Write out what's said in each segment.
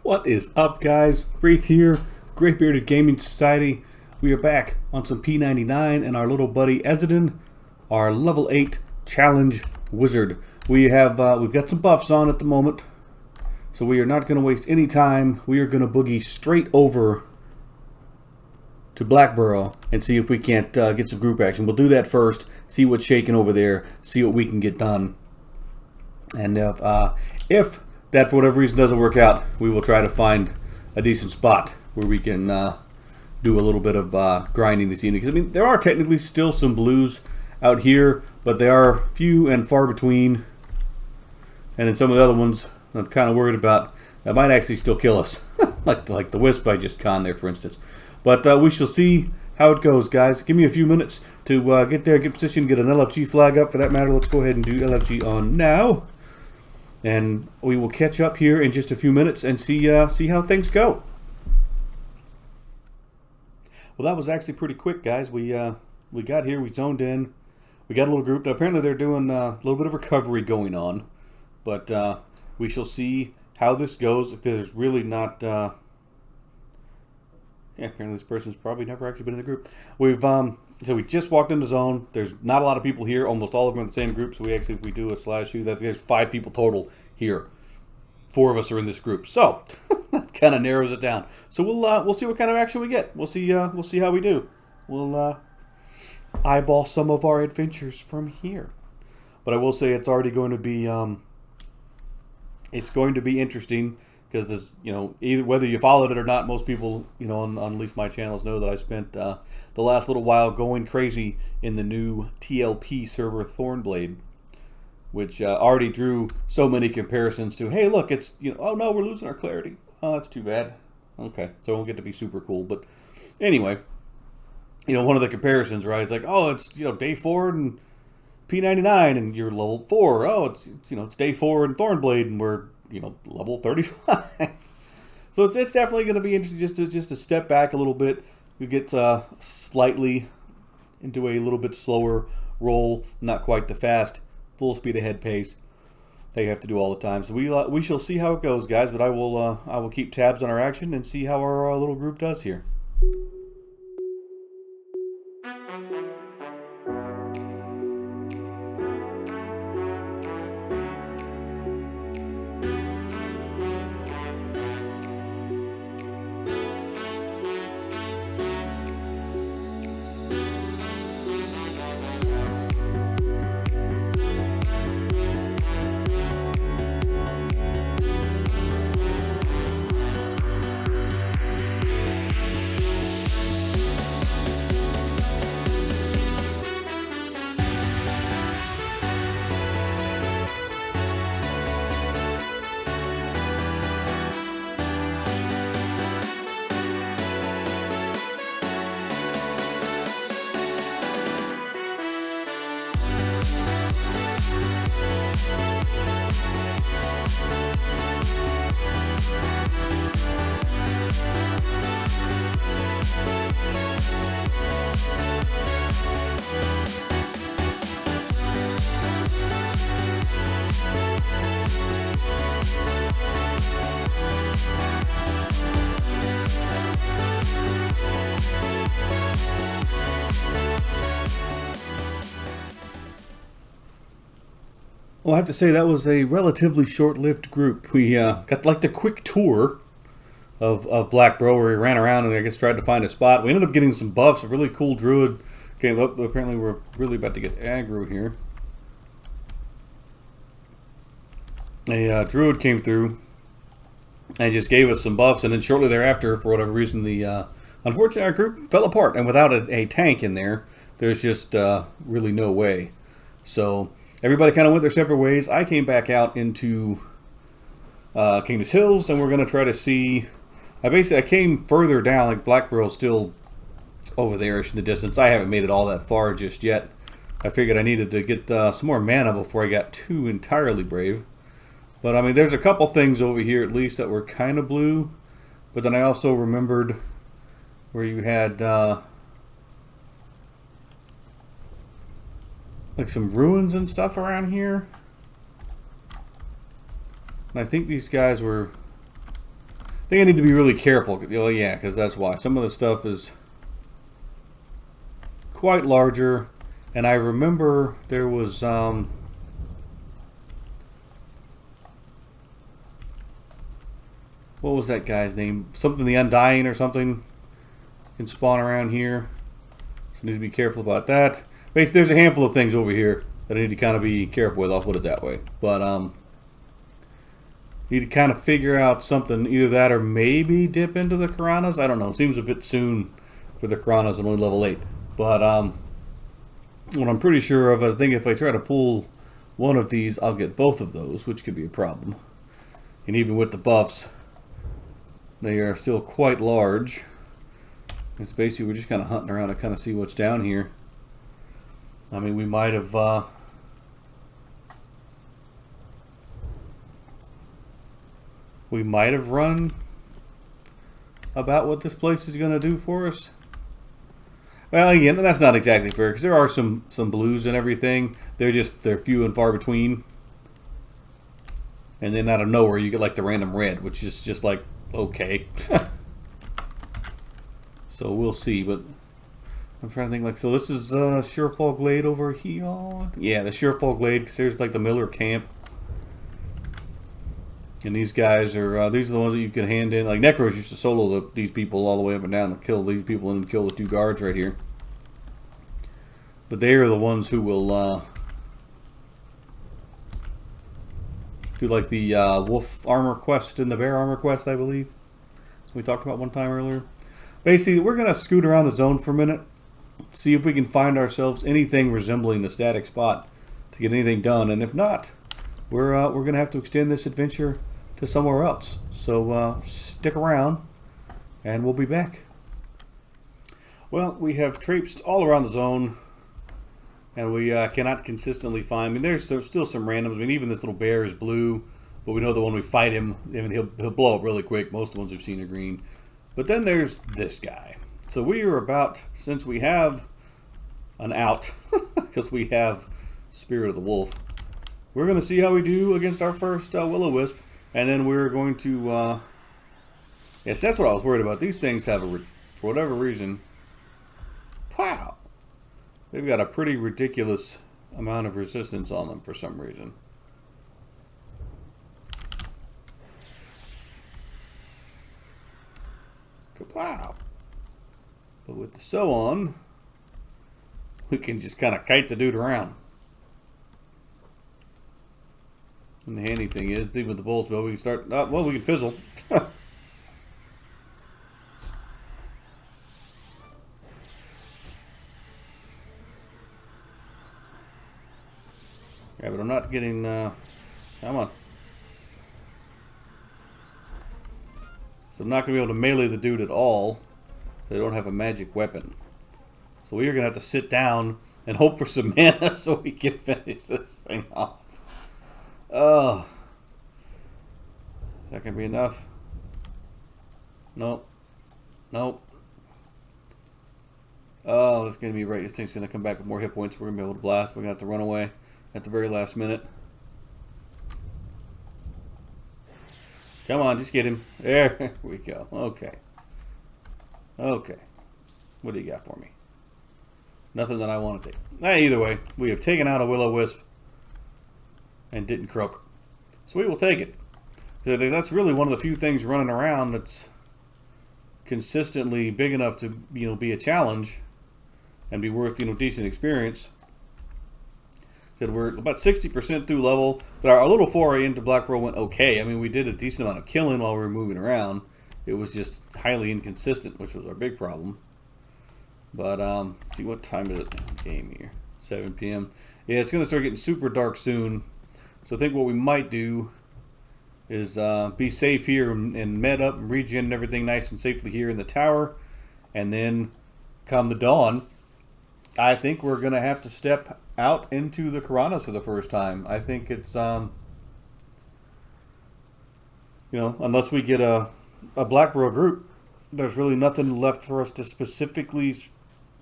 What is up, guys? Wraith here, Great Bearded Gaming Society. We are back on some P99 and our little buddy Ezidin, our level 8 challenge wizard. We've got some buffs on at the moment, so we are not going to waste any time. We are going to boogie straight over to Blackburrow and see if we can't get some group action. We'll do that first, see what's shaking over there, see what we can get done. And if that for whatever reason doesn't work out, we will try to find a decent spot where we can do a little bit of grinding this evening. Because I mean, there are technically still some blues out here, but they are few and far between. And then some of the other ones I'm kind of worried about that might actually still kill us, like the wisp I just conned there, for instance. But we shall see how it goes, guys. Give me a few minutes to get there, get positioned, get an LFG flag up. For that matter, let's go ahead and do LFG on now. And we will catch up here in just a few minutes and see how things go. Well, that was actually pretty quick, guys. We got here, we zoned in, we got a little group. Now, apparently they're doing a little bit of recovery going on, but we shall see how this goes. If there's really not, yeah, apparently this person's probably never actually been in the group. So we just walked into zone. There's not a lot of people here. Almost all of them are in the same group. So if we do a /U, that there's 5 people total here. 4 of us are in this group. So that kind of narrows it down. So we'll see what kind of action we get. We'll see how we do. We'll eyeball some of our adventures from here. But I will say it's already going to be interesting. Because, either whether you followed it or not, most people, on at least my channels know that I spent the last little while going crazy in the new TLP server Thornblade, which already drew so many comparisons to, hey, look, it's, oh no, we're losing our clarity. Oh, that's too bad. Okay, so it won't get to be super cool. But anyway, one of the comparisons, right? It's like, oh, it's, day 4 and P99 and you're level 4. Oh, it's day 4 and Thornblade and we're level 35. So it's definitely going to be interesting just to step back a little bit. We get slightly into a little bit slower roll, not quite the fast, full speed ahead pace they have to do all the time. So we shall see how it goes, guys. But I will keep tabs on our action and see how our little group does here. Well, I have to say that was a relatively short-lived group. We got like the quick tour of Blackburrow where we ran around and I guess tried to find a spot. We ended up getting some buffs. A really cool druid came up. Apparently we're really about to get aggro here. A druid came through and just gave us some buffs, and then shortly thereafter, for whatever reason, unfortunately our group fell apart. And without a tank in there, there's just really no way. So everybody kind of went their separate ways. I came back out into King's Hills, and we're going to try to see. I came further down, like Blackburrow's still over there in the distance. I haven't made it all that far just yet. I figured I needed to get some more mana before I got too entirely brave. But I mean, there's a couple things over here at least that were kind of blue. But then I also remembered where you had like some ruins and stuff around here. And I think these guys were I think I need to be really careful. Well, yeah, because that's why. Some of the stuff is quite larger. And I remember there was... what was that guy's name? Something the Undying or something. Can spawn around here. So I need to be careful about that. Basically, there's a handful of things over here that I need to kind of be careful with. I'll put it that way. But, need to kind of figure out something. Either that or maybe dip into the Piranhas. I don't know. It seems a bit soon for the Piranhas on only level 8. But, what I'm pretty sure of, I think if I try to pull one of these, I'll get both of those, which could be a problem. And even with the buffs, they are still quite large. It's basically we're just kind of hunting around to kind of see what's down here. I mean, we might have run about what this place is going to do for us. Well, again, that's not exactly fair because there are some blues and everything. They're few and far between. And then out of nowhere you get like the random red, which is just like okay. So we'll see, but I'm trying to think like, so this is Surefall Glade over here. Yeah, the Surefall Glade, because there's like the Miller camp. And these guys are, these are the ones that you can hand in. Like Necros used to solo these people all the way up and down and kill these people and kill the 2 guards right here. But they are the ones who will do like the wolf armor quest and the bear armor quest, I believe. So we talked about one time earlier. Basically, we're going to scoot around the zone for a minute. See if we can find ourselves anything resembling the static spot to get anything done. And if not, we're going to have to extend this adventure to somewhere else. So stick around and we'll be back. Well, we have traipsed all around the zone and we cannot consistently find. I mean, there's still some randoms. I mean, even this little bear is blue, but we know that when we fight him, I mean, he'll blow up really quick. Most of the ones we've seen are green. But then there's this guy. So we are about, since we have an out, because we have Spirit of the Wolf, we're going to see how we do against our first Will-O-Wisp, and then we're going to, yes, that's what I was worried about. These things have, for whatever reason, pow! They've got a pretty ridiculous amount of resistance on them for some reason. Wow. But with the sew on, we can just kind of kite the dude around. And the handy thing is, even with the bullets, well, we can start, well, we can fizzle. Yeah, but I'm not getting, come on. So I'm not going to be able to melee the dude at all. They don't have a magic weapon. So we are going to have to sit down and hope for some mana so we can finish this thing off. Oh. Is that going to be enough? Nope. Nope. Oh, it's going to be right. This thing's going to come back with more hit points. We're going to be able to blast. We're going to have to run away at the very last minute. Come on, just get him. There we go. Okay. Okay. What do you got for me? Nothing that I want to take. Either way, we have taken out a Will-O-Wisp and didn't croak. So we will take it. So that's really one of the few things running around that's consistently big enough to, you know, be a challenge and be worth, you know, decent experience. Said we're about 60% through level. So our little foray into Blackburrow went okay. I mean, we did a decent amount of killing while we were moving around. It was just highly inconsistent, which was our big problem. But, see, what time is it? Game here. 7 p.m. Yeah, it's going to start getting super dark soon. So I think what we might do is be safe here and med up and regen and everything nice and safely here in the tower. And then come the dawn, I think we're going to have to step out into the Piranhas for the first time. I think it's, you know, unless we get a Blackburrow group, there's really nothing left for us to specifically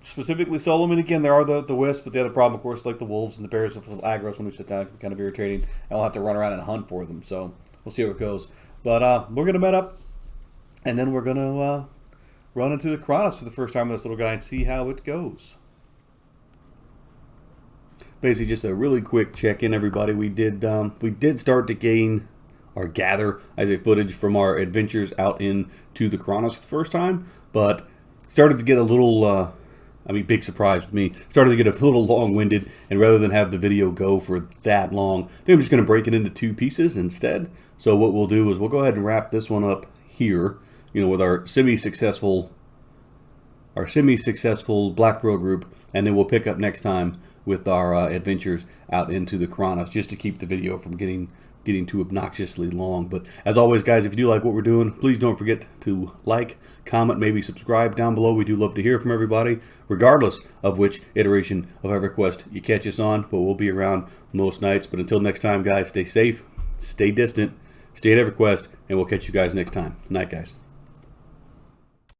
solo them. And again, there are the wisps, but the other problem, of course, like the wolves and the bears with aggros when we sit down, it can be kind of irritating, and we'll have to run around and hunt for them. So we'll see how it goes. But we're going to met up, And then we're going to run into the Kronos for the first time with this little guy and see how it goes. Basically, just a really quick check-in, everybody. We did start to gain or gather, I say, footage from our adventures out into the Kronos for the first time, but started to get a little, big surprise with me. Started to get a little long-winded, and rather than have the video go for that long, I think I'm just going to break it into 2 pieces instead. So what we'll do is we'll go ahead and wrap this one up here, with our semi-successful Blackburrow group, and then we'll pick up next time with our adventures out into the Kronos, just to keep the video from getting too obnoxiously long. But as always, guys, if you do like what we're doing, please don't forget to like, comment, maybe subscribe down below. We do love to hear from everybody, regardless of which iteration of EverQuest you catch us on. But we'll be around most nights. But until next time, guys, stay safe, stay distant, stay at EverQuest, and we'll catch you guys next time. Night, guys.